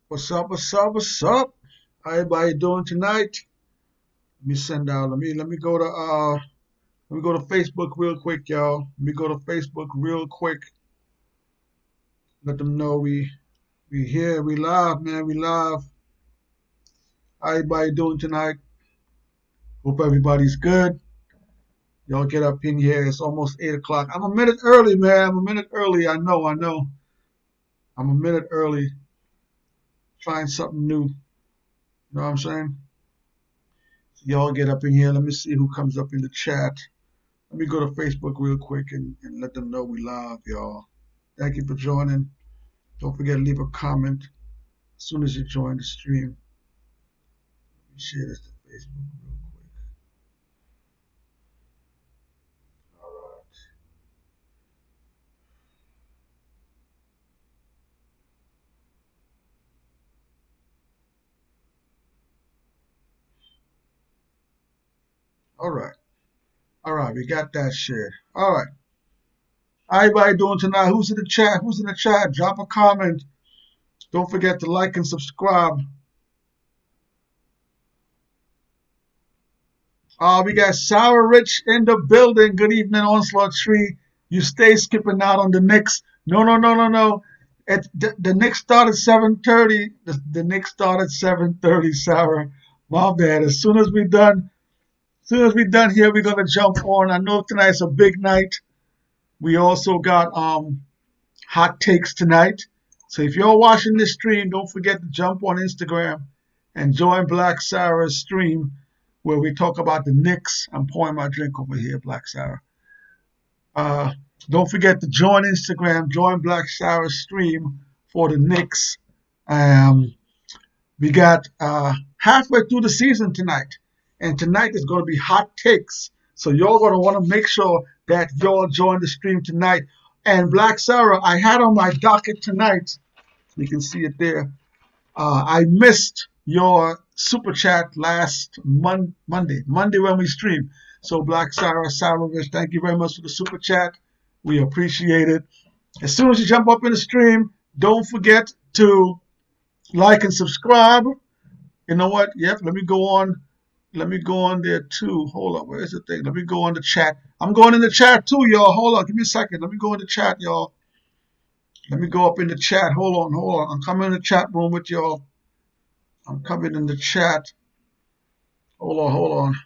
What's up? What's up? What's up? How everybody doing tonight? Let me send out. Let me go to Facebook real quick, y'all. Let me go to Facebook real quick. Let them know we here. We live, man. We live. How everybody doing tonight? Hope everybody's good. Y'all get up in here. It's almost 8 o'clock. I'm a minute early, man. I'm a minute early. I know. I know. I'm a minute early. Trying something new. You know what I'm saying? So y'all get up in here. Let me see who comes up in the chat. Let me go to Facebook real quick and let them know we live, y'all. Thank you for joining. Don't forget to leave a comment as soon as you join the stream. Let me share this to Facebook real quick. All right. All right. All right. We got that shared. All right. How everybody doing tonight? Who's in the chat? Who's in the chat? Drop a comment. Don't forget to like and subscribe. We got Sour Rich in the building. Good evening, Onslaught Tree. You stay skipping out on the Knicks. No, no, no, no, no. The Knicks start at 7:30. The Knicks start at 7:30, Sour. My bad. As soon as we done here, we're gonna jump on. I know tonight's a big night. We also got hot takes tonight. So if you're watching this stream, don't forget to jump on Instagram and join Black Sarah's stream where we talk about the Knicks. I'm pouring my drink over here, Black Sarah. Uh, don't forget to join Instagram, join Black Sarah's stream for the Knicks. Um, we got halfway through the season tonight, and tonight is going to be hot takes. So y'all going to want to make sure that y'all join the stream tonight. And Black Sarah, I had on my docket tonight. You can see it there. I missed your super chat last Monday when we streamed. So Black Sarah, Sarovich, thank you very much for the super chat. We appreciate it. As soon as you jump up in the stream, don't forget to like and subscribe. You know what? Yep, let me go on. Let me go on there too. Hold up, where's the thing? Let me go on the chat. I'm going in the chat too, y'all. Hold on, give me a second. Let me go in the chat, y'all. Let me go up in the chat. Hold on. I'm coming in the chat room with y'all. I'm coming in the chat. Hold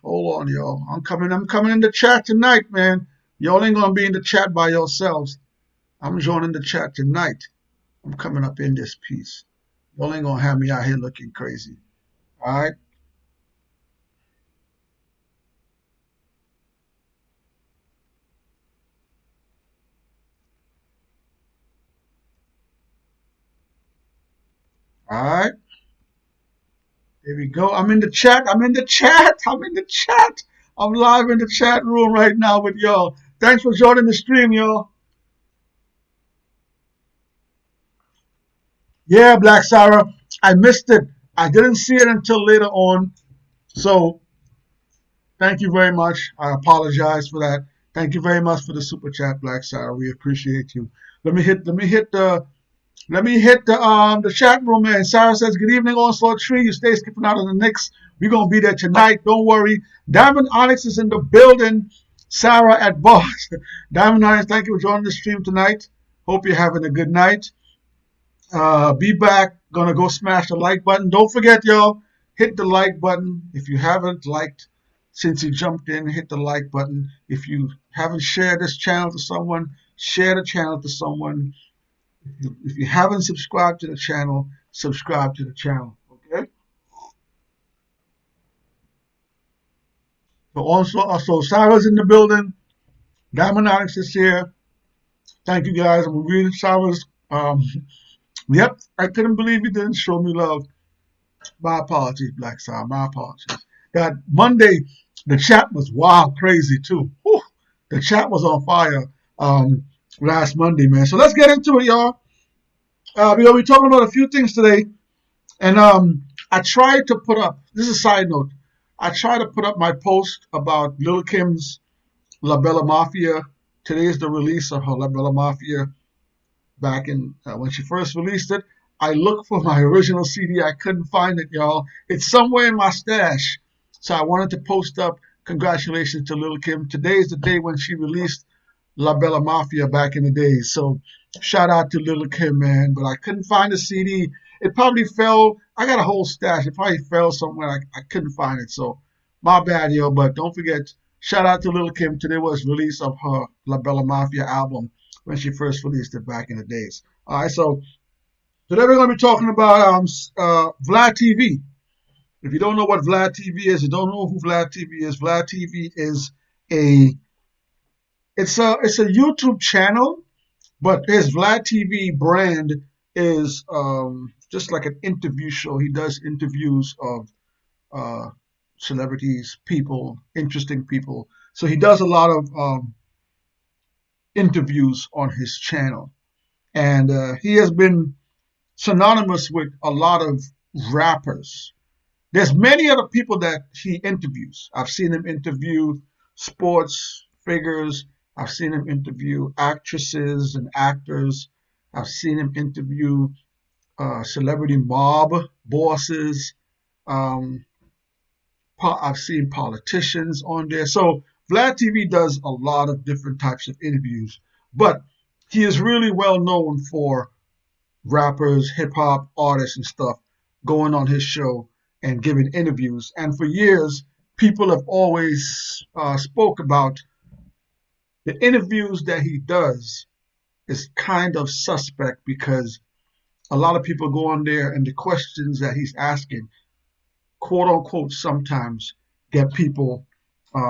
on, y'all. I'm coming in the chat tonight, man. Y'all ain't gonna be in the chat by yourselves. I'm joining the chat tonight. I'm coming up in this piece. Y'all ain't gonna have me out here looking crazy. All right. All right. There we go. I'm in the chat. I'm in the chat. I'm live in the chat room right now with y'all. Thanks for joining the stream, y'all. Yeah, Black Sarah. I missed it. I didn't see it until later on. So thank you very much. I apologize for that. Thank you very much for the super chat, Black Sarah. We appreciate you. Let me hit the chat room, man. Sarah says, good evening, Onslaught Tree. You stay skipping out on the Knicks. We're gonna be there tonight. Don't worry. Diamond Onyx is in the building. Sarah at Boss. Diamond Onyx, thank you for joining the stream tonight. Hope you're having a good night. Be back. Gonna go smash the like button. Don't forget, y'all, hit the like button. If you haven't liked since you jumped in, hit the like button. If you haven't shared this channel to someone, share the channel to someone. If you haven't subscribed to the channel, subscribe to the channel. Okay. So also Sarah's in the building. Diamond Onyx is here. Thank you guys. I'm reading Sarah's. Yep, I couldn't believe you didn't show me love. My apologies, Black Sarah. My apologies. That Monday, the chat was wild, crazy too. Whew, the chat was on fire last Monday, man. So let's get into it, y'all. We'll be talking about a few things today. And I tried to put up, this is a side note, I tried to put up my post about Lil Kim's La Bella Mafia. Today is the release of her La Bella Mafia back in when she first released it. I looked for my original CD. I couldn't find it, y'all. It's somewhere in my stash. So I wanted to post up congratulations to Lil' Kim. Today is the day when she released La Bella Mafia back in the days. So shout out to Lil' Kim, man. But I couldn't find the CD. It probably fell. I got a whole stash. It probably fell somewhere. I couldn't find it. So my bad, yo. But don't forget, shout out to Lil' Kim. Today was release of her La Bella Mafia album when she first released it back in the days. All right, so today we're going to be talking about Vlad TV. If you don't know what Vlad TV is, you don't know who Vlad TV is. Vlad TV is a it's a YouTube channel, but his Vlad TV brand is just like an interview show. He does interviews of uh, celebrities, people, interesting people. So he does a lot of interviews on his channel, and he has been synonymous with a lot of rappers. There's many other people that he interviews. I've seen him interview sports figures. I've seen him interview actresses and actors. I've seen him interview celebrity mob bosses. Um, I've seen politicians on there. So Vlad TV does a lot of different types of interviews, but he is really well known for rappers, hip hop artists, and stuff going on his show and giving interviews. And for years, people have always spoke about the interviews that he does is kind of suspect because a lot of people go on there and the questions that he's asking, quote unquote, sometimes get people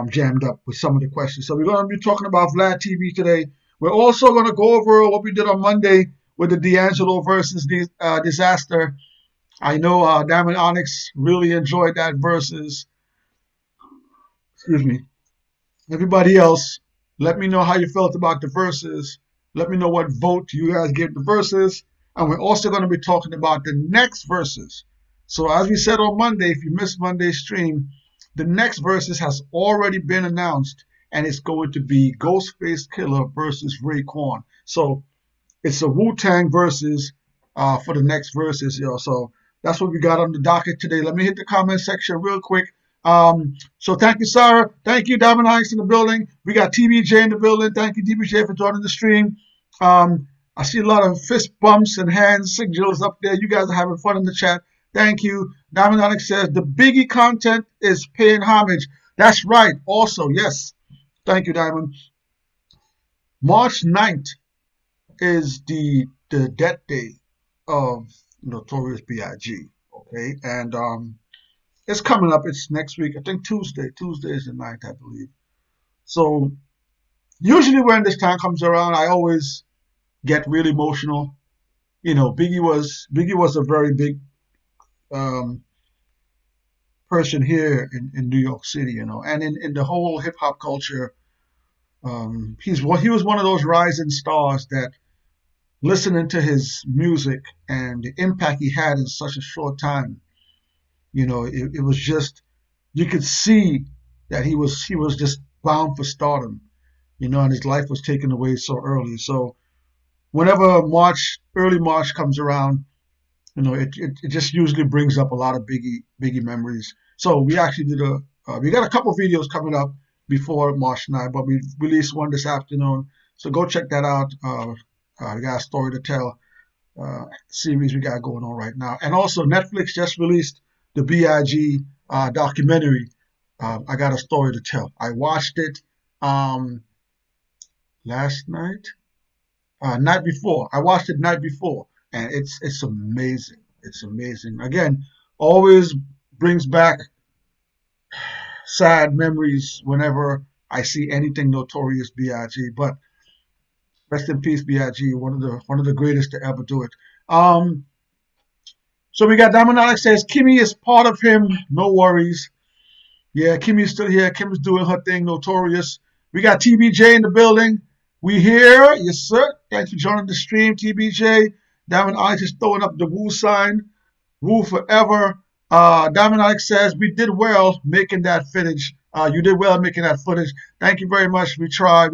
jammed up with some of the questions. So we're going to be talking about Vlad TV today. We're also going to go over what we did on Monday with the D'Angelo versus disaster. I know Diamond Onyx really enjoyed that versus. Excuse me. Everybody else, let me know how you felt about the verses. Let me know what vote you guys gave the verses. And we're also going to be talking about the next verses. So as we said on Monday, if you missed Monday's stream, the next verses has already been announced, and it's going to be Ghostface Killer versus Raekwon. So it's a wu-tang versus for the next verses, yo. So that's what we got on the docket today. Let me hit the comment section real quick. So thank you, Sarah. Thank you, Diamond Onyx in the building. We got TBJ in the building. Thank you, TBJ, for joining the stream. I see a lot of fist bumps and hand signals up there. You guys are having fun in the chat. Thank you. Diamond Onyx says the Biggie content is paying homage. That's right. Also, yes. Thank you, Diamond. March 9th is the death day of Notorious B.I.G. Okay, and it's coming up. It's next week. I think Tuesday. Tuesday is the 9th, I believe. So usually when this time comes around, I always get really emotional. Biggie was a very big person here in New York City, and in the whole hip hop culture. He was one of those rising stars that listening to his music and the impact he had in such a short time, it was just, you could see that he was just bound for stardom, and his life was taken away so early. So whenever early March comes around, it just usually brings up a lot of Biggie memories. So we actually we got a couple videos coming up before March 9th, but we released one this afternoon. So go check that out. We got a story to tell series we got going on right now. And also Netflix just released the B.I.G. Documentary. I got a story to tell. I watched it last night, night before. I watched it night before, and it's amazing. It's amazing. Again, always brings back sad memories whenever I see anything Notorious B.I.G. But rest in peace, B.I.G. One of the greatest to ever do it. So we got Diamond Onyx says Kimmy is part of him. No worries. Yeah, Kimmy's still here. Kim's doing her thing. Notorious. We got TBJ in the building. We here, yes sir. Thanks for joining the stream, TBJ. Diamond Onyx is throwing up the woo sign. Woo forever. Diamond Onyx says we did well making that footage. You did well making that footage. Thank you very much. We try.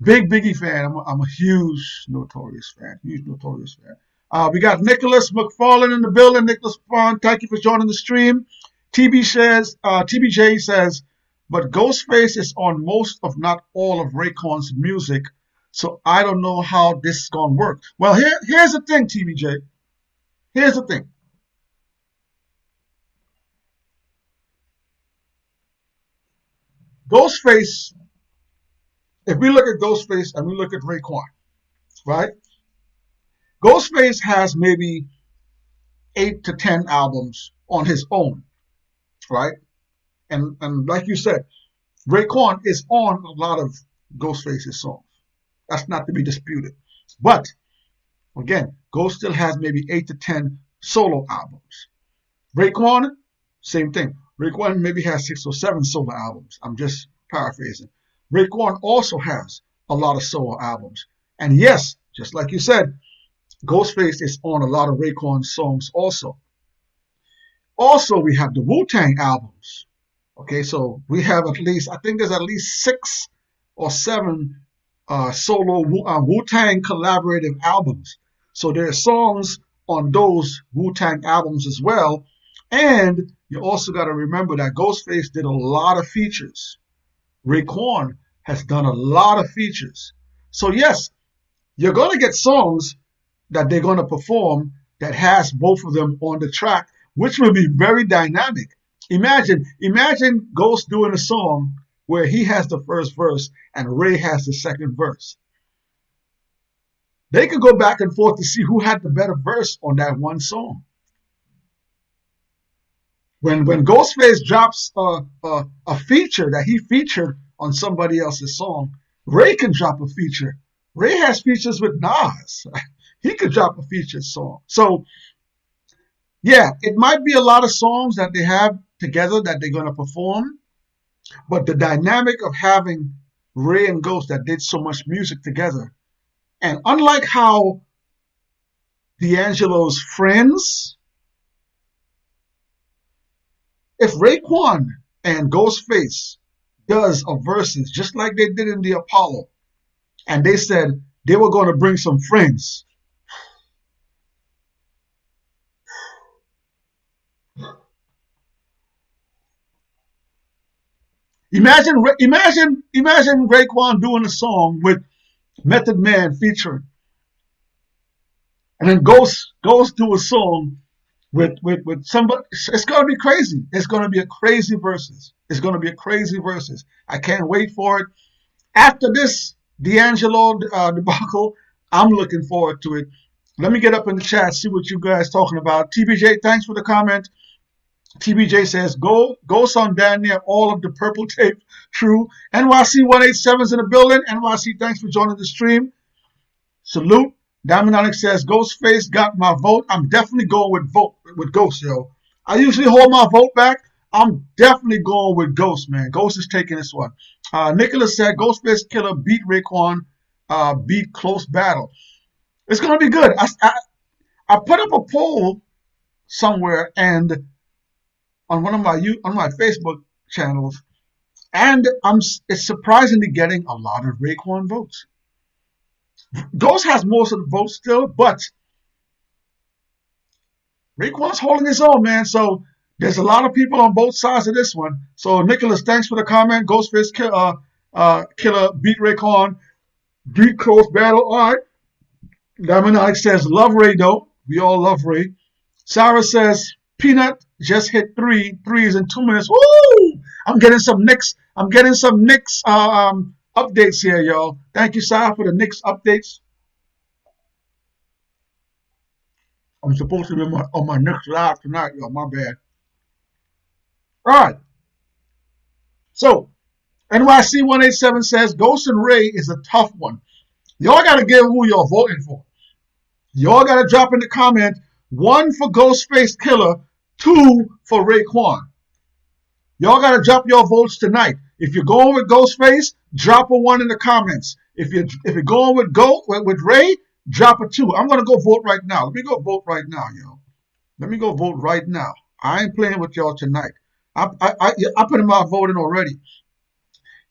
Big Biggie fan. I'm a huge Notorious fan. Huge Notorious fan. We got Nicholas McFarlane in the building. Nicholas McFarlane, thank you for joining the stream. TBJ says, but Ghostface is on most, of not all, of Raekwon's music, so I don't know how this is gonna work. Well, here's the thing, TBJ. Here's the thing. Ghostface. If we look at Ghostface and we look at Raekwon, right? Ghostface has maybe 8 to 10 albums on his own, right? And like you said, Raekwon is on a lot of Ghostface's songs. That's not to be disputed. But again, Ghost still has maybe 8 to 10 solo albums. Raekwon, same thing. Raekwon maybe has 6 or 7 solo albums. I'm just paraphrasing. Raekwon also has a lot of solo albums. And yes, just like you said, Ghostface is on a lot of Raekwon's songs also. Also, we have the wu-tang albums. Okay, so we have at least, I think there's at least 6 or 7 solo wu-tang collaborative albums. So there are songs on those wu-tang albums as well. And you also got to remember that Ghostface did a lot of features. Raekwon has done a lot of features. So yes, you're going to get songs that they're going to perform that has both of them on the track, which will be very dynamic. Imagine Ghost doing a song where he has the first verse and Ray has the second verse. They could go back and forth to see who had the better verse on that one song. When Ghostface drops a feature that he featured on somebody else's song, Ray can drop a feature. Ray has features with Nas. He could drop a featured song. So, yeah, it might be a lot of songs that they have together that they're going to perform, but the dynamic of having Ray and Ghost that did so much music together, and unlike how D'Angelo's friends, if Raekwon and Ghostface does a verses just like they did in the Apollo, and they said they were going to bring some friends, imagine Raekwon doing a song with Method Man featuring, and then Ghost do a song with somebody. It's gonna be crazy. It's gonna be a crazy verses. It's gonna be a crazy verses. I can't wait for it. After this D'Angelo debacle, I'm looking forward to it. Let me get up in the chat, see what you guys talking about. TBJ, thanks for the comment. TBJ says, Ghost on damn near all of the purple tape. True. NYC 187's in the building. NYC, thanks for joining the stream. Salute. Diamond Onyx says, Ghostface got my vote. I'm definitely going with Ghost, yo. I usually hold my vote back. I'm definitely going with Ghost, man. Ghost is taking this one. Nicholas said, Ghostface Killer beat Raekwon, beat close battle. It's going to be good. I put up a poll somewhere and on one of my Facebook channels, and it's surprisingly getting a lot of Raekwon votes. Ghost has most of the votes still, but Raekwon's holding his own, man. So there's a lot of people on both sides of this one. So Nicholas, thanks for the comment. Ghostface Killer beat Raekwon, beat close battle. All right. Diamond Alex says, love Ray though. We all love Ray. Sarah says, Peanut just hit 3 threes in 2 minutes. Woo! I'm getting some Knicks updates here, y'all. Thank you, Sarah, for the Knicks updates. I'm supposed to be on my Knicks live tonight, y'all. My bad. All right. So, NYC 187 says Ghost and Ray is a tough one. Y'all got to give who you're voting for. Y'all got to drop in the comment 1 for Ghostface Killer, 2 for Raekwon. Y'all got to drop your votes tonight. If you're going with Ghostface, drop a 1 in the comments. If you're going with Ray, drop a 2. I'm gonna go vote right now. Let me go vote right now, yo. Let me go vote right now. I ain't playing with y'all tonight. I put in my voting already.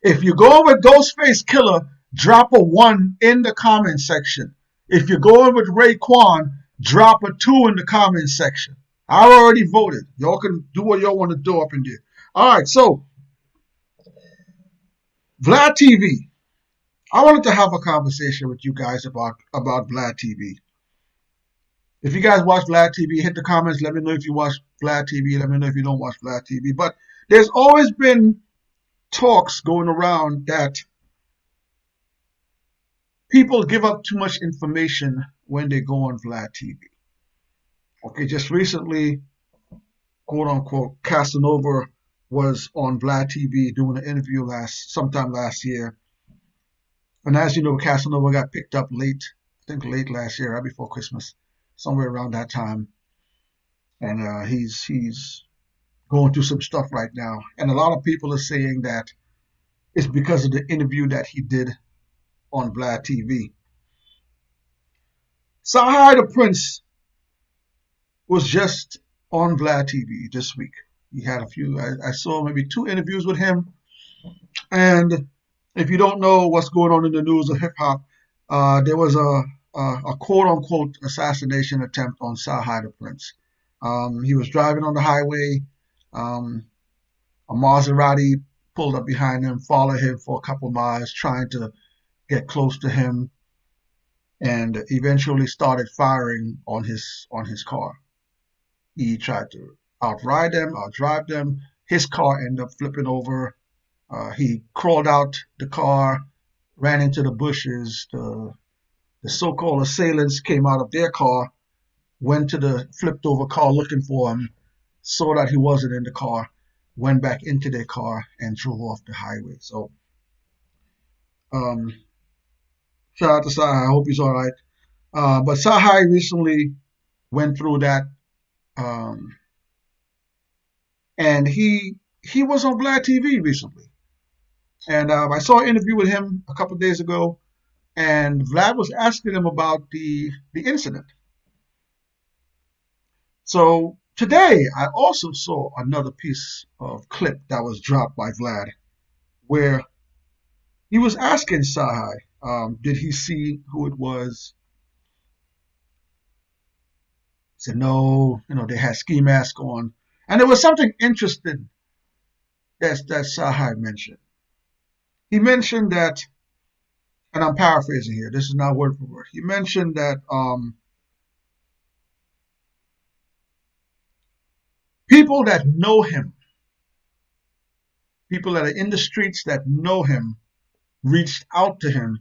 If you're going with Ghostface Killer, drop a 1 in the comment section. If you're going with Raekwon, drop a 2 in the comment section. I already voted. Y'all can do what y'all want to do up in there. All right, so Vlad TV. I wanted to have a conversation with you guys about Vlad TV. If you guys watch Vlad TV, hit the comments. Let me know if you watch Vlad TV. Let me know if you don't watch Vlad TV. But there's always been talks going around that people give up too much information when they go on Vlad TV. Okay, just recently, quote unquote, Casanova was on Vlad TV doing an interview sometime last year. And as you know, Casanova got picked up late, I think late last year, right before Christmas, somewhere around that time. And he's going through some stuff right now. And a lot of people are saying that it's because of the interview that he did on Vlad TV. Sahai the Prince was just on Vlad TV this week. He had a few, I saw maybe 2 interviews with him. And if you don't know what's going on in the news of hip hop, there was a quote unquote assassination attempt on Sahai the Prince. He was driving on the highway. A Maserati pulled up behind him, followed him for a couple miles, trying to get close to him, and eventually started firing on his car. He tried to outdrive them. His car ended up flipping over. He crawled out the car, ran into the bushes. The so-called assailants came out of their car, went to the flipped over car looking for him, saw that he wasn't in the car, went back into their car and drove off the highway. So, shout out to Sahai. I hope he's all right. But Sahai recently went through that, and he was on Vlad TV recently. And I saw an interview with him a couple of days ago, and Vlad was asking him about the incident. So today, I also saw another piece of clip that was dropped by Vlad, where he was asking Sahai, did he see who it was? He said, no, they had ski mask on. And there was something interesting that Sahai mentioned. He mentioned that, and I'm paraphrasing here, this is not word for word. He mentioned that people that know him, people that are in the streets that know him, reached out to him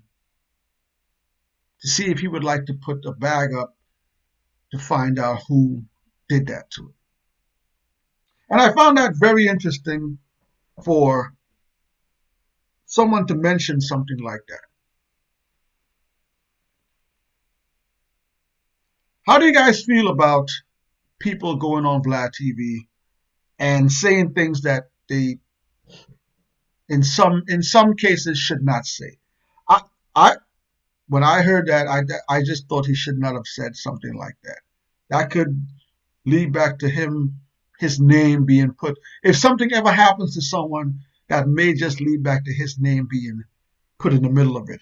to see if he would like to put a bag up to find out who did that to him. And I found that very interesting for someone to mention something like that. How do you guys feel about people going on Vlad TV and saying things that they, in some cases, should not say? I when I heard that, I just thought he should not have said something like that. That could lead back to his name being put. If something ever happens to someone, that may just lead back to his name being put in the middle of it.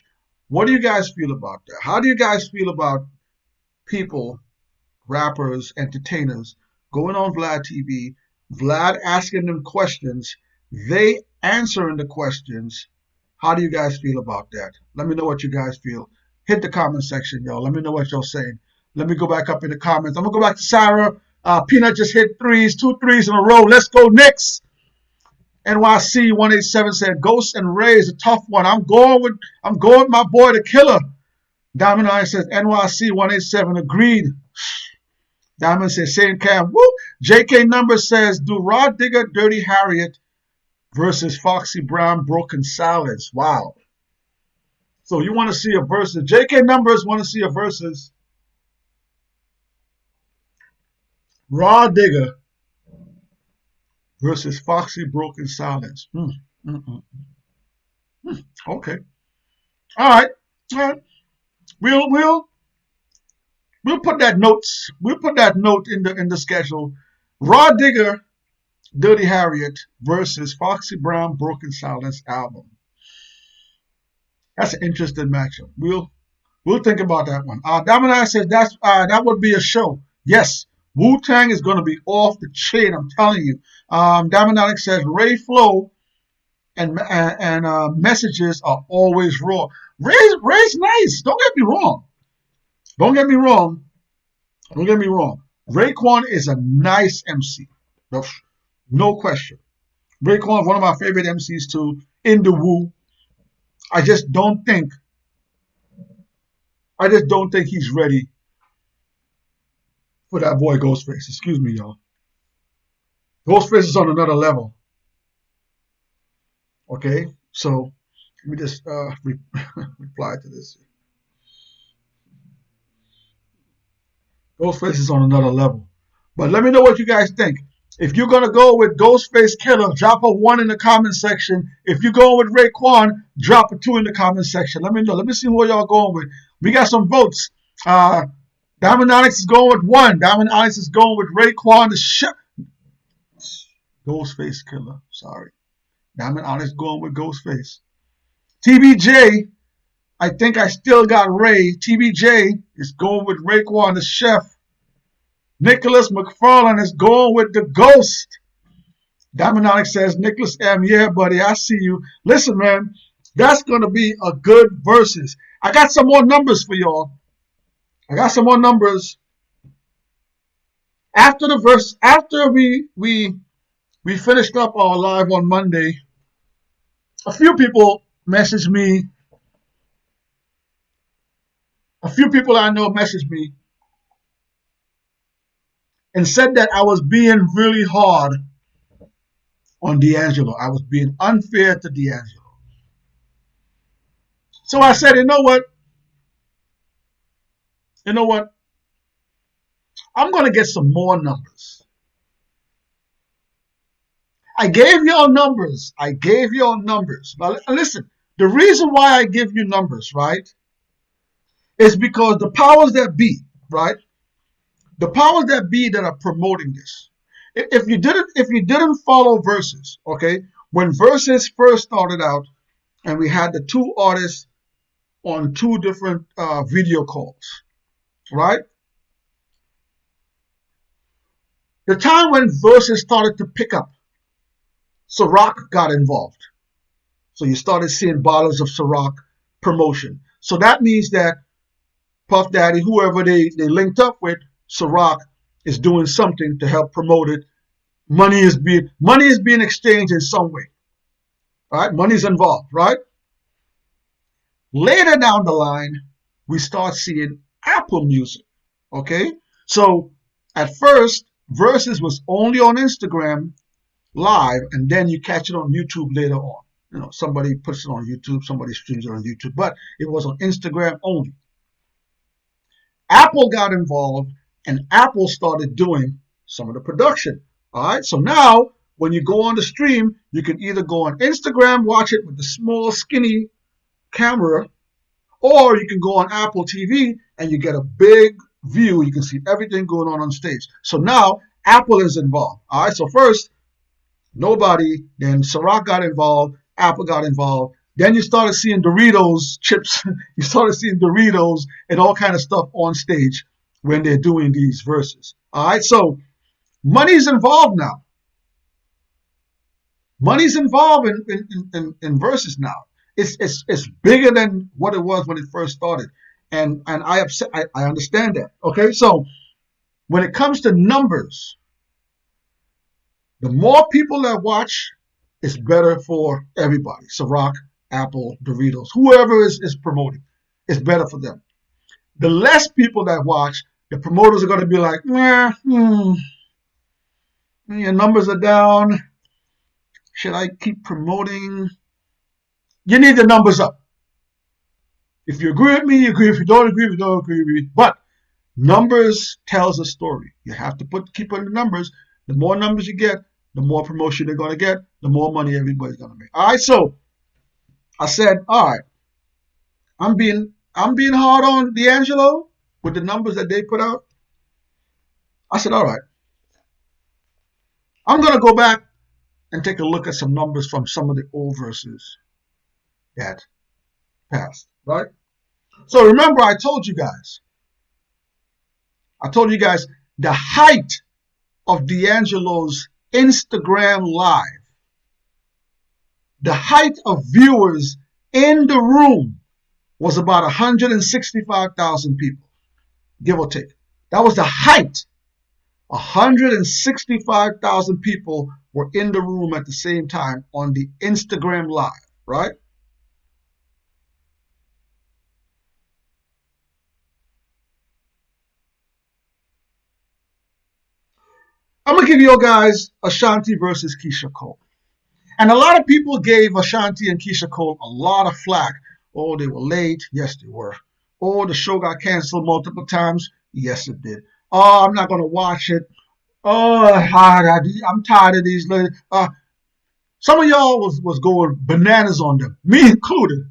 What do you guys feel about that? How do you guys feel about people, rappers, entertainers, going on Vlad TV, Vlad asking them questions, they answering the questions? How do you guys feel about that? Let me know what you guys feel. Hit the comment section, y'all. Let me know what y'all saying. Let me go back up in the comments. I'm going to go back to Sarah. Peanut just hit 2 threes in a row. Let's go Knicks. NYC 187 said, Ghost and Ray is a tough one. I'm going with my boy, the killer. Diamond Eye says, NYC 187 agreed. Diamond says, same cam. Woo! JK Number says, do Rod Digger, Dirty Harriet versus Foxy Brown, Broken Silence. Wow. So you want to see a versus. JK Numbers want to see a versus. Rod Digger versus Foxy Broken Silence. Okay. All right. We'll put that notes. We'll put that note in the schedule. Rod Digger, Dirty Harriet versus Foxy Brown, Broken Silence album. That's an interesting matchup. We'll think about that one. Dominic says that would be a show. Yes, Wu-Tang is going to be off the chain. I'm telling you. Dominic says Ray Flow and messages are always raw. Ray's nice. Don't get me wrong. Don't get me wrong. Don't get me wrong. Raekwon is a nice MC. No question. Raekwon is one of my favorite MCs too in the Wu. I just don't think he's ready for that boy Ghostface. Excuse me, y'all. Ghostface is on another level. Okay, so let me just reply to this. Ghostface is on another level. But let me know what you guys think. If you're going to go with Ghostface Killer, drop a 1 in the comment section. If you're going with Raekwon, drop a 2 in the comment section. Let me know. Let me see who y'all going with. We got some votes. Diamond Onyx is going with 1. Diamond Onyx is going with Raekwon. Ghostface Killer. Sorry. Diamond Onyx going with Ghostface. TBJ, I think I still got Ray. TBJ is going with Raekwon the Chef. Nicholas McFarlane is going with the Ghost. Diamond Onyx says, Nicholas M, yeah, buddy, I see you. Listen, man, that's going to be a good versus. I got some more numbers for y'all. I got some more numbers. After the verse, after we finished up our live on Monday, a few people messaged me. A few people I know messaged me and said that I was being really hard on D'Angelo. I was being unfair to D'Angelo. So I said, you know what? I'm going to get some more numbers. I gave y'all numbers. Now, listen, the reason why I give you numbers, right, is because the powers that be, right, the powers that be that are promoting this. If you didn't follow Verzuz, okay, when Verzuz first started out, and we had the 2 artists on 2 different video calls, right? The time when Verzuz started to pick up, Ciroc got involved. So you started seeing bottles of Ciroc promotion. So that means that Puff Daddy, whoever they linked up with, Ciroc is doing something to help promote it. Money is being exchanged in some way. Right? Money's involved, right? Later down the line, we start seeing Apple Music. Okay? So at first, Verzuz was only on Instagram live, and then you catch it on YouTube later on. You know, somebody puts it on YouTube, somebody streams it on YouTube, but it was on Instagram only. Apple got involved, and Apple started doing some of the production. All right, so now when you go on the stream, you can either go on Instagram, watch it with the small, skinny camera, or you can go on Apple TV and you get a big view. You can see everything going on stage. So now Apple is involved. All right, so first, nobody, then Ciroc got involved, Apple got involved. Then you started seeing Doritos chips. You started seeing Doritos and all kind of stuff on stage when they're doing these verses. All right, so money's involved now. Money's involved in verses now. It's bigger than what it was when it first started, and I understand that. Okay, so when it comes to numbers, the more people that watch, it's better for everybody. Ciroc, Apple, Doritos, whoever is promoting, it's better for them. The less people that watch, the promoters are going to be like, your numbers are down. Should I keep promoting? You need the numbers up. If you agree with me, you agree. If you don't agree, you don't agree with me. But numbers tells a story. You have to keep on the numbers. The more numbers you get, the more promotion they're going to get, the more money everybody's going to make. All right, so I said, all right, I'm being hard on D'Angelo with the numbers that they put out. I said, all right, I'm going to go back and take a look at some numbers from some of the old verses that passed, right? So remember, I told you guys the height of D'Angelo's Instagram Live, the height of viewers in the room was about 165,000 people, give or take. That was the height. 165,000 people were in the room at the same time on the Instagram Live, right? I'm going to give you guys Ashanti versus Keisha Cole. And a lot of people gave Ashanti and Keisha Cole a lot of flack. Oh, they were late. Yes, they were. Oh, the show got canceled multiple times. Yes, it did. Oh, I'm not going to watch it. Oh, I'm tired of these ladies. Some of y'all was going bananas on them. Me included.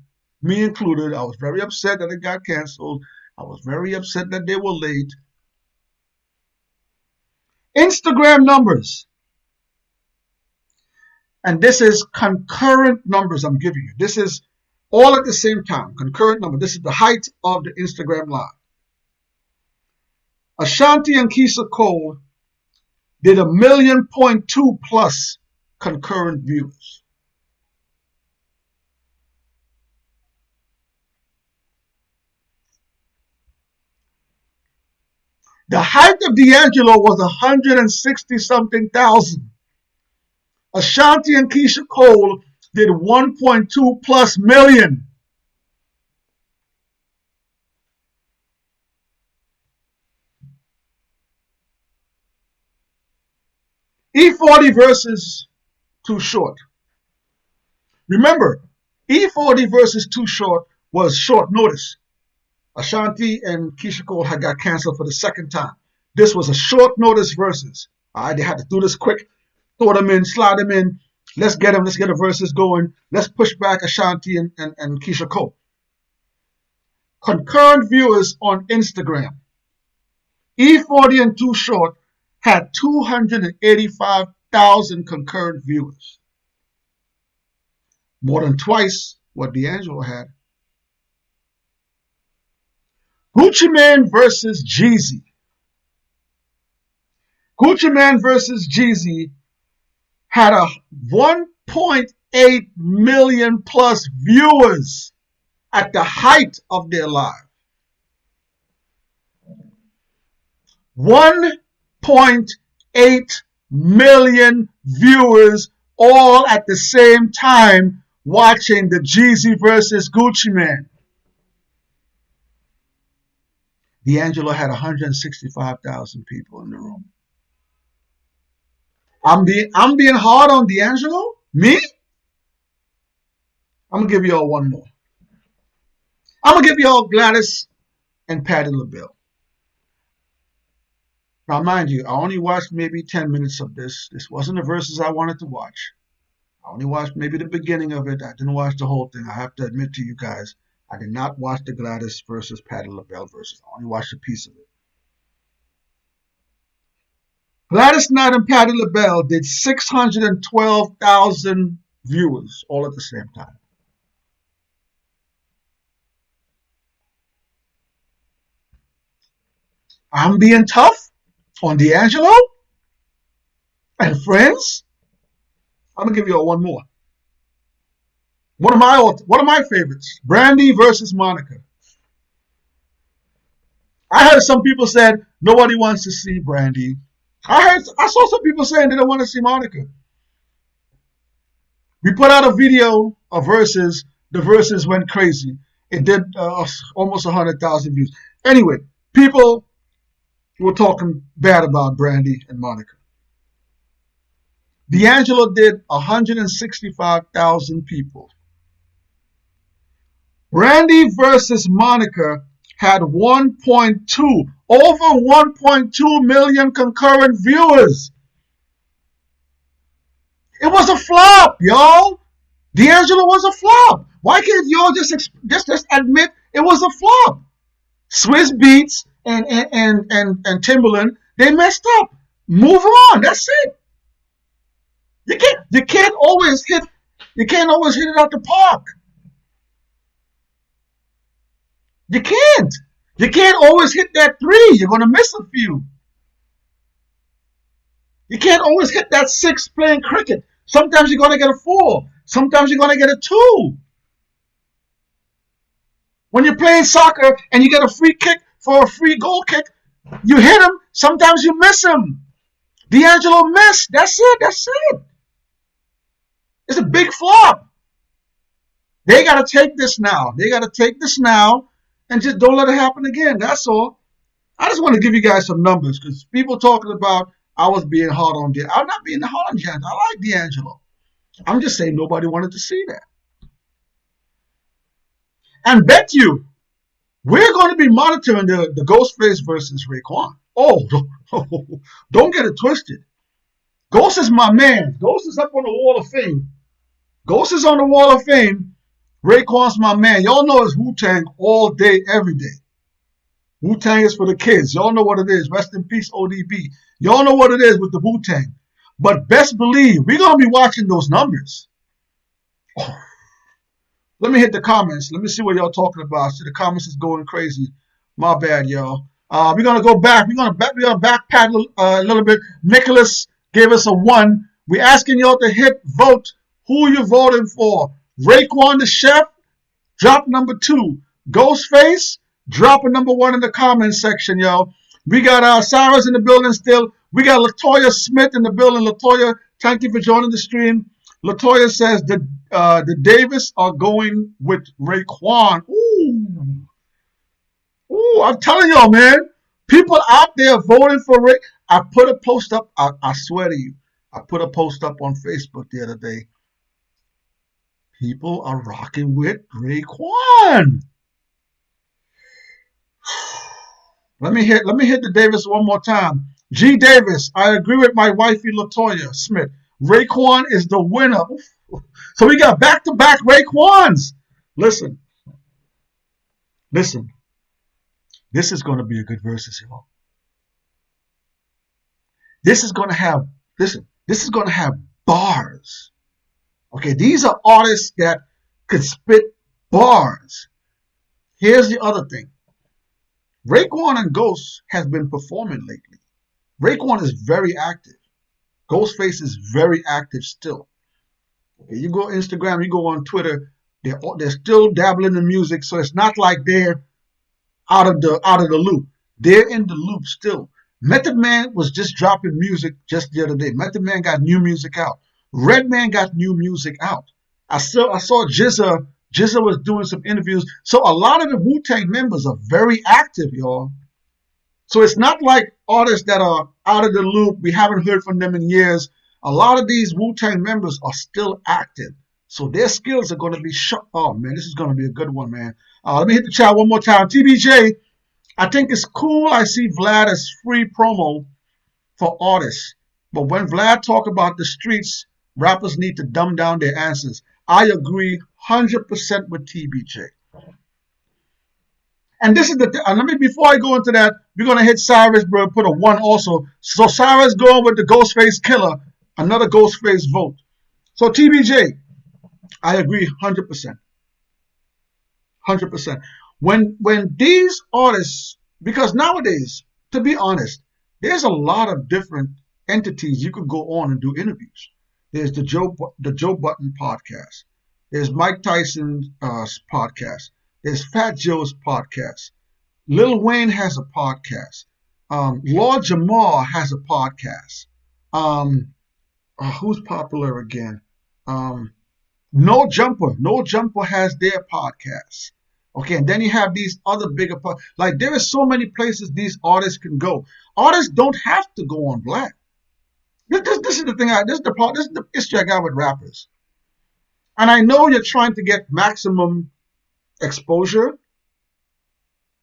I was very upset that it got canceled. I was very upset that they were late. Instagram numbers. And this is concurrent numbers I'm giving you. This is all at the same time. Concurrent number. This is the height of the Instagram Live. Ashanti and Keisha Cole did 1.2 million plus concurrent viewers. The height of D'Angelo was 160-something thousand. Ashanti and Keisha Cole did 1.2 plus million. E40 versus Too Short. Remember, E40 versus Too Short was short notice. Ashanti and Keisha Cole had got canceled for the second time. This was a short notice versus. All right, they had to do this quick, throw them in, slide them in. Let's get a versus going. Let's push back Ashanti and Keisha Cole. Concurrent viewers on Instagram. E40 and Too Short had 285,000 concurrent viewers. More than twice what D'Angelo had. Gucci Mane versus Jeezy. Gucci Mane versus Jeezy had a 1.8 million plus viewers at the height of their live. 1.8 million viewers all at the same time watching the Jeezy versus Gucci Mane. D'Angelo had 165,000 people in the room. I'm being hard on D'Angelo? Me? I'm going to give you all one more. I'm going to give you all Gladys and Patti LaBelle. Now, mind you, I only watched maybe 10 minutes of this. This wasn't the verses I wanted to watch. I only watched maybe the beginning of it. I didn't watch the whole thing. I have to admit to you guys, I did not watch the Gladys versus Patti LaBelle versus. I only watched a piece of it. Gladys Knight and Patti LaBelle did 612,000 viewers all at the same time. I'm being tough on D'Angelo and friends. I'm gonna give you all one more. One of my favorites, Brandy versus Monica. I heard some people said nobody wants to see Brandy. I saw some people saying they don't want to see Monica. We put out a video of verses. The verses went crazy. It did almost 100,000 views. Anyway, people were talking bad about Brandy and Monica. D'Angelo did 165,000 people. Brandy versus Monica had over 1.2 million concurrent viewers. It was a flop, y'all. D'Angelo was a flop. Why can't y'all just admit it was a flop? Swiss Beats and Timberland, they messed up. Move on. That's it. You can't always hit it out the park. You can't. You can't always hit that three. You're going to miss a few. You can't always hit that six playing cricket. Sometimes you're going to get a four. Sometimes you're going to get a two. When you're playing soccer and you get a free kick for a free goal kick, you hit him. Sometimes you miss him. D'Angelo missed. That's it. That's it. It's a big flop. They got to take this now. They got to take this now and just don't let it happen again. That's all. I just want to give you guys some numbers because people talking about I was being hard on D'Angelo. I'm not being hard on D'Angelo. I like D'Angelo. I'm just saying nobody wanted to see that. And bet you, we're going to be monitoring the Ghostface versus Raekwon. Oh, don't get it twisted. Ghost is my man. Ghost is up on the Wall of Fame. Ghost is on the Wall of Fame. Raekwon's my man. Y'all know it's wu-tang all day, every day. Wu-tang is for the kids. Y'all know what it is. Rest in peace, ODB. Y'all know what it is with the wu-tang. But best believe, we're going to be watching those numbers. Oh. Let me hit the comments. Let me see what y'all talking about. See, the comments is going crazy. My bad, y'all. We're going to go back. We're going to backpedal a little bit. Nicholas gave us a 1. We're asking y'all to hit vote. Who you voting for? Raekwon the Chef, drop number 2. Ghostface, drop a number 1 in the comments section, y'all. We got Sarah's in the building still. We got Latoya Smith in the building. Latoya, thank you for joining the stream. Latoya says the Davis are going with Raekwon. Ooh, I'm telling y'all, man. People out there voting for Ray. I put a post up. I swear to you, I put a post up on Facebook the other day. People are rocking with Raekwon. Let me hit the Davis one more time. G. Davis, I agree with my wifey Latoya Smith. Raekwon is the winner. So we got back-to-back Raekwons. Listen. This is going to be a good versus, y'all. This is going to have bars. Okay, these are artists that could spit bars. Here's the other thing. Raekwon and Ghost has been performing lately. Raekwon is very active. Ghostface is very active still. Okay, you go Instagram, you go on Twitter, they're still dabbling in music, so it's not like they're out of the loop. They're in the loop still. Method Man was just dropping music just the other day. Method Man got new music out. Redman got new music out. I saw GZA. GZA was doing some interviews. So a lot of the Wu-Tang members are very active, y'all. So it's not like artists that are out of the loop. We haven't heard from them in years. A lot of these Wu-Tang members are still active. So their skills are going to be shot. Oh, man, this is going to be a good one, man. Let me hit the chat one more time. TBJ, I think it's cool I see Vlad as free promo for artists. But when Vlad talk about the streets, rappers need to dumb down their answers. I agree 100% with TBJ. And this is before I go into that, we're going to hit Cyrus, bro, put a 1 also. So Cyrus going with the Ghostface Killer, another Ghostface vote. So TBJ, I agree 100%. 100%. When these artists, because nowadays, to be honest, there's a lot of different entities you could go on and do interviews. There's the Joe Button podcast. There's Mike Tyson's podcast. There's Fat Joe's podcast. Lil Wayne has a podcast. Lord Jamar has a podcast. Who's popular again? No Jumper. No Jumper has their podcast. Okay, and then you have these other bigger like there are so many places these artists can go. Artists don't have to go on Vlad. This is the thing. This is the issue I got with rappers. And I know you're trying to get maximum exposure,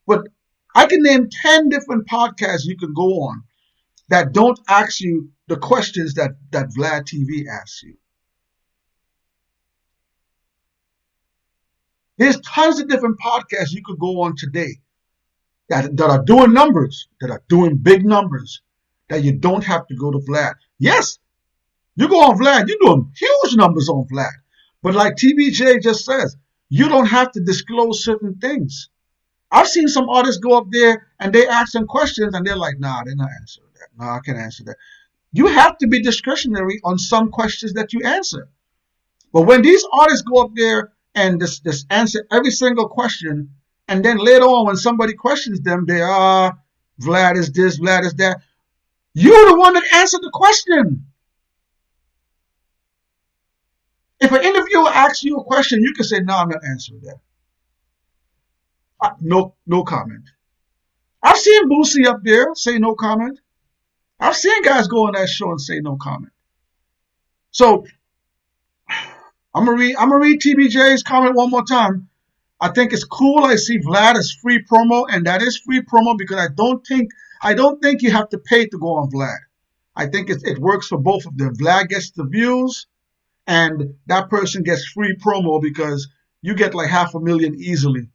but I can name 10 different podcasts you can go on that don't ask you the questions that Vlad TV asks you. There's tons of different podcasts you could go on today that are doing numbers, that are doing big numbers, that you don't have to go to Vlad. Yes, you go on Vlad, you're doing huge numbers on Vlad. But like TBJ just says, you don't have to disclose certain things. I've seen some artists go up there and they ask them questions and they're like, nah, they're not answering that. No, I can't answer that. You have to be discretionary on some questions that you answer. But when these artists go up there and just answer every single question, and then later on when somebody questions them, they are Vlad is this, Vlad is that. You're the one that answered the question. If an interviewer asks you a question, you can say, no, I'm not answering that. No comment. I've seen Boosie up there say no comment. I've seen guys go on that show and say no comment. So I'm gonna read TBJ's comment one more time. I think it's cool. I see Vlad as free promo, and that is free promo because I don't think you have to pay to go on Vlad. I think it works for both of them. Vlad gets the views, and that person gets free promo because you get like 500,000 easily.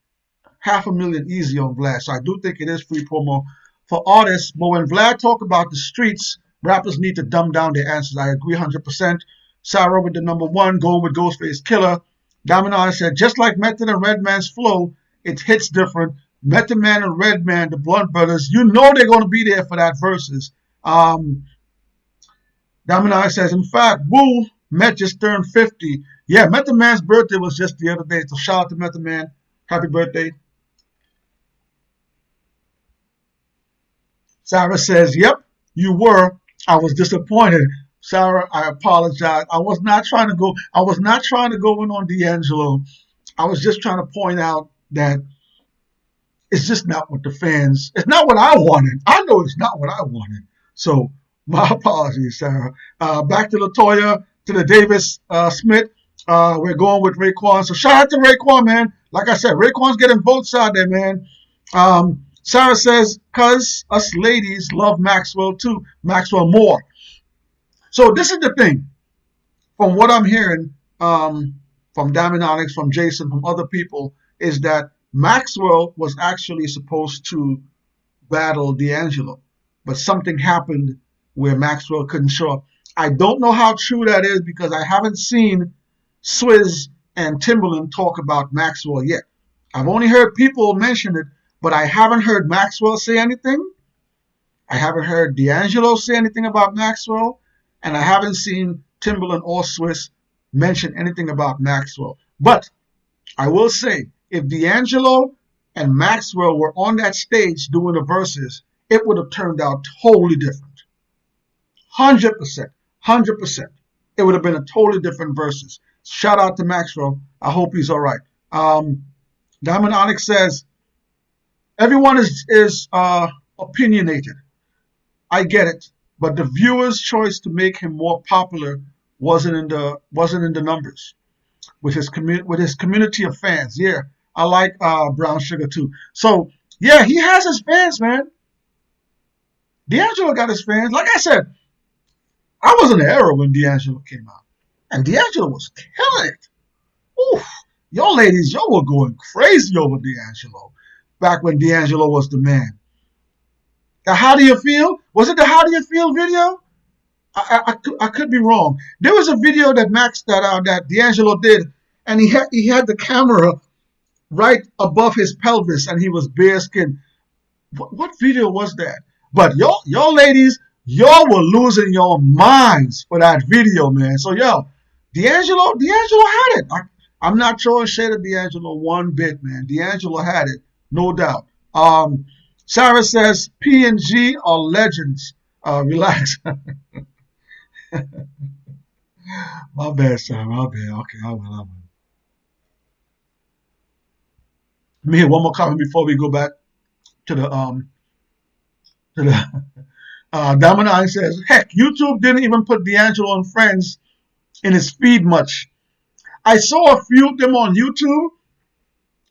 500,000 easy on Vlad. So I do think it is free promo for artists. But when Vlad talk about the streets, rappers need to dumb down their answers. I agree 100%. Sarah with the number one, going with Ghostface Killer. Dominar said, just like Method and Redman's flow, it hits different. Method Man and Redman, the Blunt Brothers, you know they're going to be there for that verses. Dominar says, in fact, Woo, Met just turned 50. Yeah, Method Man's birthday was just the other day. So shout out to Method Man. Happy birthday. Sarah says, yep, you were. I was disappointed. Sarah, I apologize. I was not trying to go in on D'Angelo. I was just trying to point out that it's just not what it's not what I wanted. I know it's not what I wanted. So my apologies, Sarah. Back to Latoya, to the Davis Smith. We're going with Raekwon. So shout out to Raekwon, man. Like I said, Raekwon's getting votes out there, man. Sarah says, cuz us ladies love Maxwell too. Maxwell more. So this is the thing. From what I'm hearing from Daminonics, from Jason, from other people, is that Maxwell was actually supposed to battle D'Angelo. But something happened where Maxwell couldn't show up. I don't know how true that is because I haven't seen Swizz and Timbaland talk about Maxwell yet. I've only heard people mention it, but I haven't heard Maxwell say anything. I haven't heard D'Angelo say anything about Maxwell. And I haven't seen Timbaland or Swizz mention anything about Maxwell. But I will say, if D'Angelo and Maxwell were on that stage doing the verses, it would have turned out totally different. 100%. 100%. It would have been a totally different verses. Shout out to Maxwell. I hope he's all right. Diamond Onyx says, everyone is opinionated. I get it. But the viewer's choice to make him more popular wasn't in the numbers with his community of fans. Yeah, I like Brown Sugar too. So yeah, he has his fans, man. D'Angelo got his fans. Like I said, I was in the era when D'Angelo came out, and D'Angelo was killing it. Oof, y'all ladies, y'all were going crazy over D'Angelo back when D'Angelo was the man. The How Do You Feel? Was it the How Do You Feel video? I could be wrong. There was a video that that D'Angelo did, and he had the camera right above his pelvis, and he was bare skin. What video was that? But y'all ladies, y'all were losing your minds for that video, man. So D'Angelo had it. I'm not throwing shade at D'Angelo one bit, man. D'Angelo had it, no doubt. Sarah says, P&G are legends. Relax. My bad, Sarah. My bad. Okay, I will. Let me hit one more comment before we go back to the Domino says, heck, YouTube didn't even put D'Angelo and Friends in his feed much. I saw a few of them on YouTube.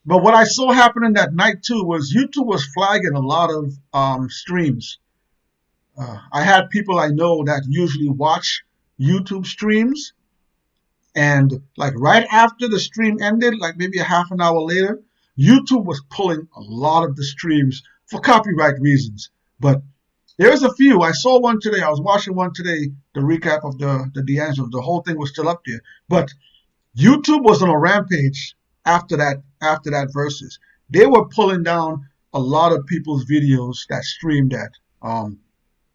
But what I saw happening that night too was YouTube was flagging a lot of streams. I had people I know that usually watch YouTube streams, and like right after the stream ended, like maybe a half an hour later, YouTube was pulling a lot of the streams for copyright reasons. But there's a few. I saw one today. I was watching one today, the recap of the D'Angelo. The whole thing was still up there. But YouTube was on a rampage after that verses. they were pulling down a lot of people's videos that streamed that.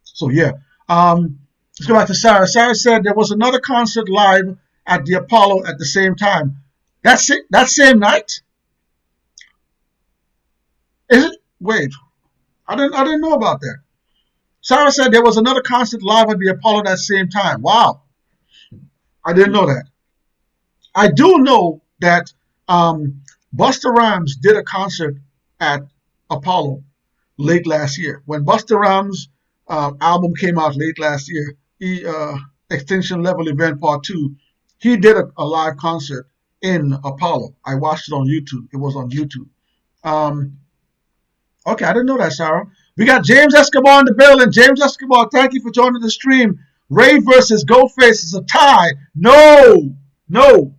So yeah. Let's go back to Sarah. Sarah said there was another concert live at the Apollo at the same time. That's it. That same night? Is it? Wait, I didn't know about that. Sarah said there was another concert live at the Apollo that same time. Wow, I didn't know that. I do know that Busta Rhymes did a concert at Apollo late last year. When Busta Rhymes' album came out late last year, Extinction Level Event Part 2, he did a live concert in Apollo. I watched it on YouTube. It was on YouTube. Um, okay, I didn't know that, Sarah. We got James Escobar in the building. James Escobar, thank you for joining the stream. Ray versus Ghostface is a tie. No, no,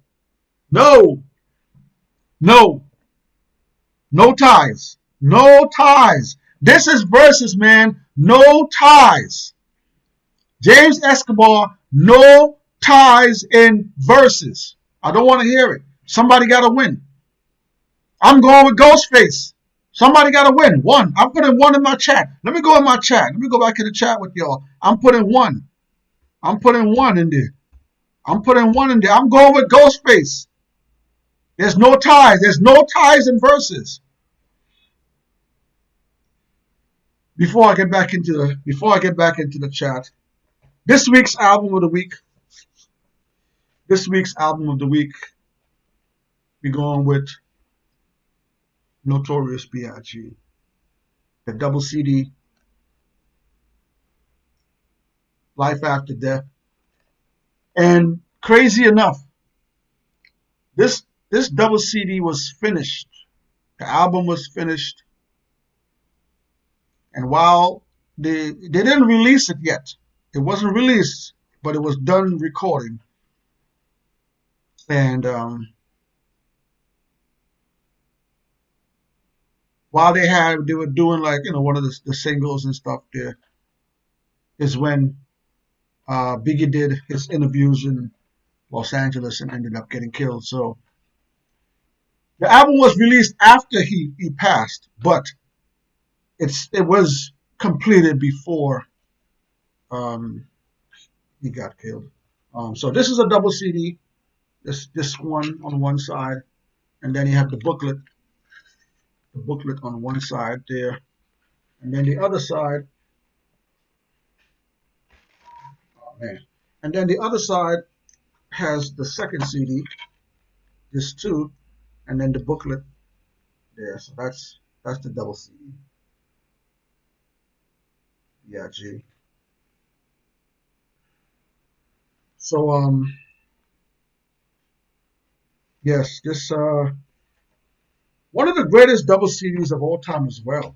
no, no, no ties. No ties. This is versus, man. No ties. James Escobar, no ties in versus. I don't want to hear it. Somebody got to win. I'm going with Ghostface. Somebody got to win. One. I'm putting one in my chat. Let me go in my chat. Let me go back in the chat with y'all. I'm putting one. I'm putting one in there. I'm putting one in there. I'm going with Ghostface. There's no ties. There's no ties in verses. Before I get back into the chat, this week's album of the week. This week's album of the week. We're going with Notorious B.I.G. The double CD, Life After Death. And crazy enough, this double CD was finished. The album was finished. And while they didn't release it yet, it wasn't released, but it was done recording. And while they were doing like, one of the singles and stuff there, is when Biggie did his interviews in Los Angeles and ended up getting killed. So the album was released after he passed, but it was completed before he got killed. So this is a double CD. This one on one side, and then you have the booklet on one side there, and then the other side. Oh man! And then the other side has the second CD. This too, and then the booklet there. So that's the double CD. Yeah, G. So yes, this one of the greatest double CDs of all time as well.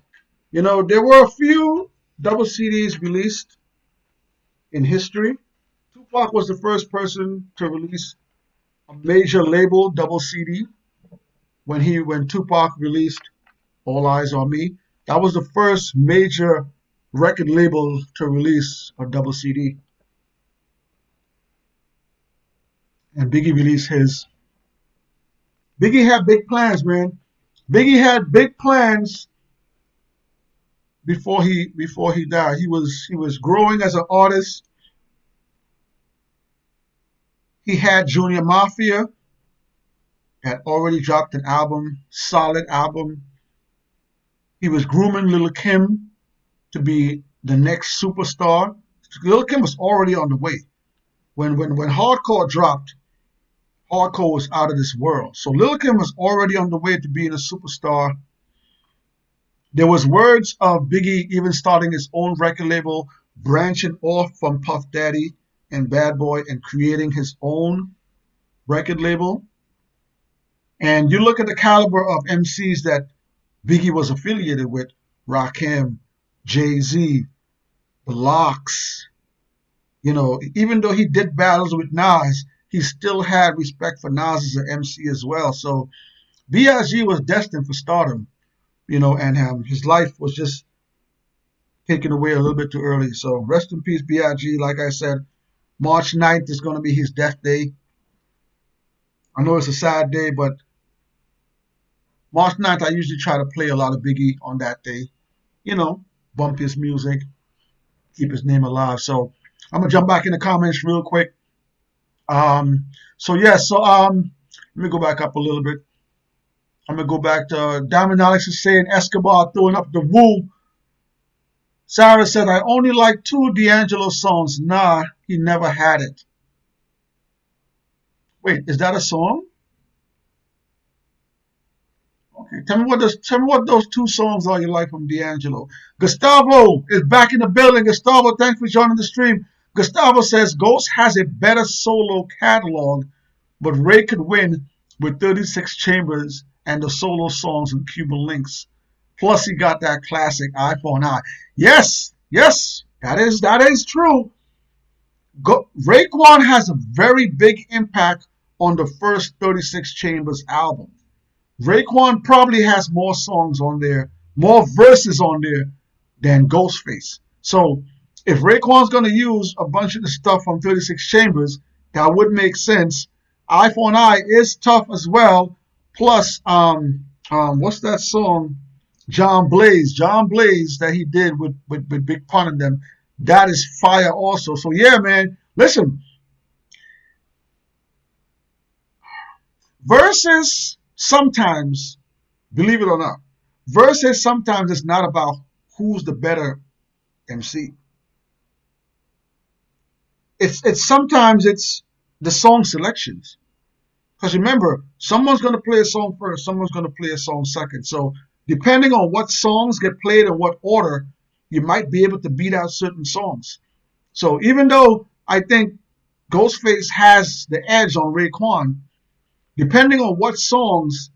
There were a few double CDs released in history. Tupac was the first person to release a major label double CD when Tupac released All Eyes on Me. That was the first major record label to release a double CD. And Biggie released his. Biggie had big plans, man. Biggie had big plans before he died. He was growing as an artist. He had Junior Mafia, had already dropped an album, solid album. He was grooming Lil' Kim to be the next superstar. Lil' Kim was already on the way. When Hardcore dropped, Hardcore was out of this world. So Lil' Kim was already on the way to being a superstar. There was words of Biggie even starting his own record label, branching off from Puff Daddy and Bad Boy and creating his own record label. And you look at the caliber of MCs that Biggie was affiliated with: Rakim, Jay-Z, The Lox. Even though he did battles with Nas, he still had respect for Nas as an MC as well. So B.I.G. was destined for stardom, and his life was just taken away a little bit too early. So rest in peace, B.I.G. Like I said, March 9th is going to be his death day. I know it's a sad day, but March 9th, I usually try to play a lot of Biggie on that day. You know, bump his music, keep his name alive. So I'm gonna jump back in the comments real quick. Um, so yeah, let me go back up a little bit. I'm gonna go back to Diamond Alex is saying Escobar throwing up the woo. Sarah said I only like two D'Angelo songs. Nah, he never had it. Wait, is that a song? Okay, tell me what those two songs are you like from D'Angelo. Gustavo is back in the building. Gustavo, thanks for joining the stream. Gustavo says Ghost has a better solo catalog, but Ray could win with 36 chambers and the solo songs and Cuban links. Plus, he got that classic iPhone I. Yes, yes, that is true. Raekwon has a very big impact on the first 36 chambers album. Raekwon probably has more songs on there, more verses on there than Ghostface. So if Raekwon's going to use a bunch of the stuff from 36 Chambers, that would make sense. iPhone I is tough as well. Plus, what's that song? John Blaze that he did with Big Pun and them. That is fire also. So yeah, man. Listen, verses sometimes, believe it or not, verses sometimes it's not about who's the better MC. It's sometimes it's the song selections. Because remember, someone's gonna play a song first, someone's gonna play a song second. So depending on what songs get played in what order, you might be able to beat out certain songs. So even though I think Ghostface has the edge on Raekwon, depending on what songs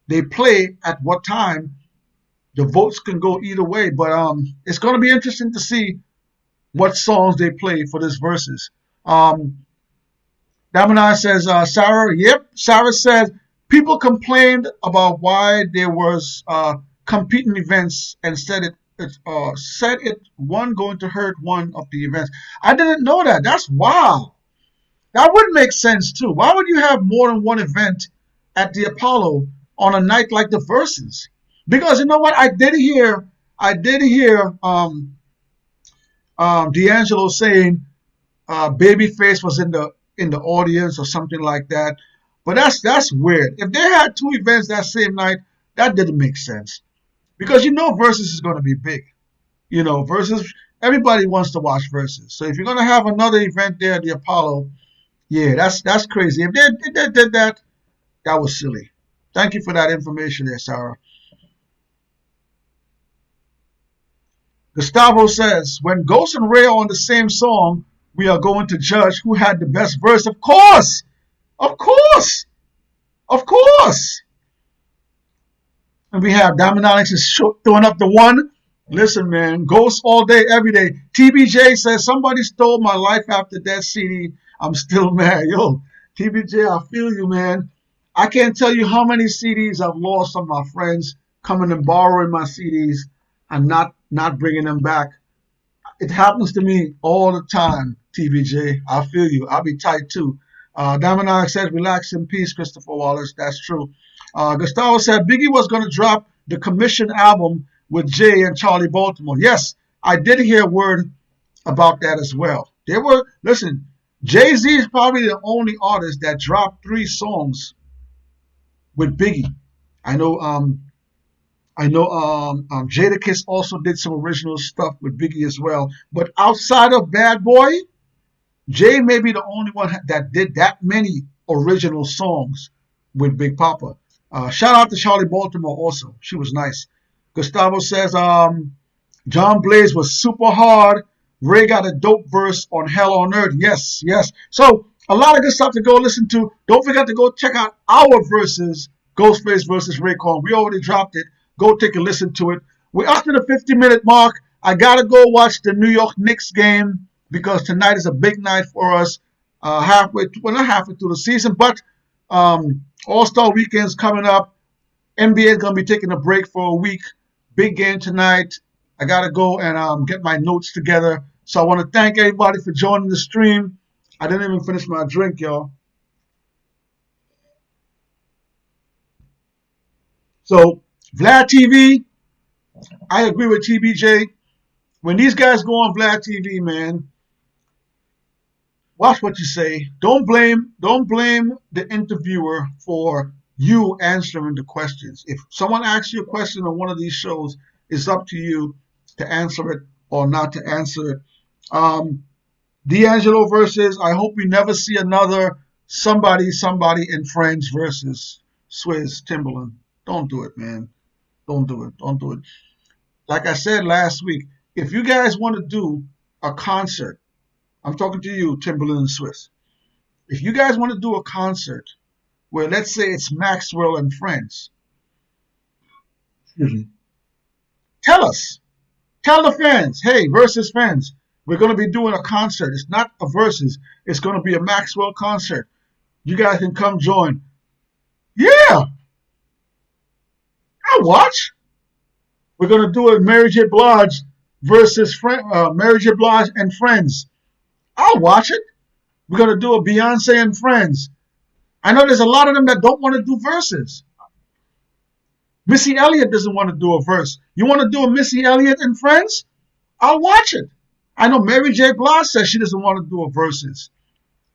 they play at what time, the votes can go either way. But it's going to be interesting to see what songs they play for this verses. Damanai says, Sarah, yep. Sarah says, people complained about why there was competing events and said it one going to hurt one of the events. I didn't know that. That's wow. That would make sense too. Why would you have more than one event at the Apollo on a night like the Versus? Because you know what, I did hear D'Angelo saying Babyface was in the audience or something like that. But that's weird. If they had two events that same night, that didn't make sense. Because you know Versus is going to be big. You know, Versus, everybody wants to watch Versus. So if you're going to have another event there at the Apollo, yeah, that's crazy. If they did that, that was silly. Thank you for that information there, Sarah. Gustavo says, when Ghost and Ray are on the same song, we are going to judge who had the best verse. Of course! Of course! Of course! And we have Diamond Onyx is throwing up the one. Listen, man, Ghost all day, every day. TBJ says, somebody stole my Life After Death CD. I'm still mad. Yo, TBJ, I feel you, man. I can't tell you how many CDs I've lost from my friends coming and borrowing my CDs and not bringing them back. It happens to me all the time, TBJ. I feel you. I'll be tight, too. Diamond Onyx says, relax in peace, Christopher Wallace. That's true. Gustavo said Biggie was going to drop the Commission album with Jay and Charlie Baltimore. Yes, I did hear word about that as well. Listen, Jay-Z is probably the only artist that dropped 3 songs with Biggie. I know Jadakiss also did some original stuff with Biggie as well. But outside of Bad Boy, Jay may be the only one that did that many original songs with Big Papa. Shout out to Charlie Baltimore also. She was nice. Gustavo says, John Blaze was super hard. Ray got a dope verse on Hell on Earth. Yes, yes. So a lot of good stuff to go listen to. Don't forget to go check out our verses, Ghostface versus Raekwon. We already dropped it. Go take a listen to it. We're up to the 50-minute mark. I got to go watch the New York Knicks game because tonight is a big night for us. Not halfway through the season, but All-Star Weekend's coming up. NBA is going to be taking a break for a week. Big game tonight. I got to go and get my notes together. So I want to thank everybody for joining the stream. I didn't even finish my drink, y'all. So Vlad TV, I agree with TBJ. When these guys go on Vlad TV, man, watch what you say. Don't blame the interviewer for you answering the questions. If someone asks you a question on one of these shows, it's up to you to answer it or not to answer it. D'Angelo versus, I hope we never see another somebody in Friends versus Swizz Timberland. Don't do it, man. Don't do it. Don't do it. Like I said last week, if you guys want to do a concert, I'm talking to you, Timberland and Swizz. If you guys want to do a concert where, let's say, it's Maxwell and Friends, tell us. Tell the fans, hey, versus fans, we're going to be doing a concert. It's not a versus. It's going to be a Maxwell concert. You guys can come join. Yeah, I'll watch. We're going to do a Mary J. Blige versus Mary J. Blige and Friends. I'll watch it. We're going to do a Beyonce and Friends. I know there's a lot of them that don't want to do verses. Missy Elliott doesn't want to do a verse. You want to do a Missy Elliott and Friends? I'll watch it. I know Mary J. Blige says she doesn't want to do a verses.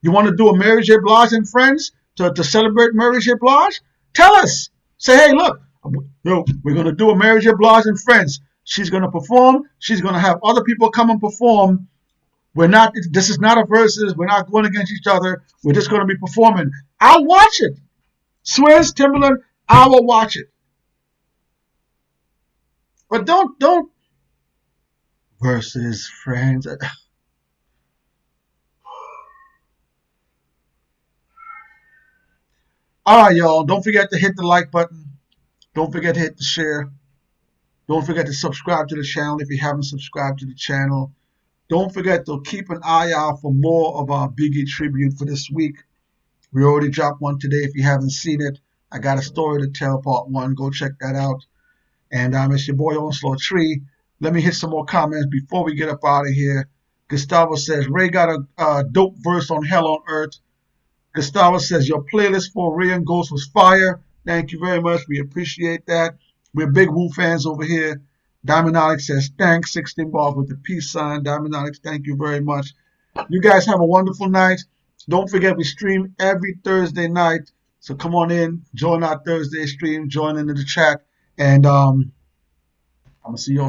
You want to do a Mary J. Blige and Friends to celebrate Mary J. Blige? Tell us. Say, hey, look, we're going to do a Mary J. Blige and Friends. She's going to perform. She's going to have other people come and perform. This is not a versus. We're not going against each other. We're just going to be performing. I'll watch it. Swizz, Timberland, I will watch it. But don't versus Friends. All right, y'all. Don't forget to hit the like button. Don't forget to hit the share. Don't forget to subscribe to the channel if you haven't subscribed to the channel. Don't forget to keep an eye out for more of our Biggie tribute for this week. We already dropped one today. If you haven't seen it, I got a story to tell, part 1. Go check that out. And it's your boy Onslaught Tree. Let me hit some more comments before we get up out of here. Gustavo says, Ray got a dope verse on Hell on Earth. Gustavo says, your playlist for Ray and Ghost was fire. Thank you very much. We appreciate that. We're big Wu fans over here. Diamond Onyx says, thanks. 16 bars with the peace sign. Diamond Onyx, thank you very much. You guys have a wonderful night. Don't forget, we stream every Thursday night. So come on in, join our Thursday stream, join into the chat. And I'm going to see you all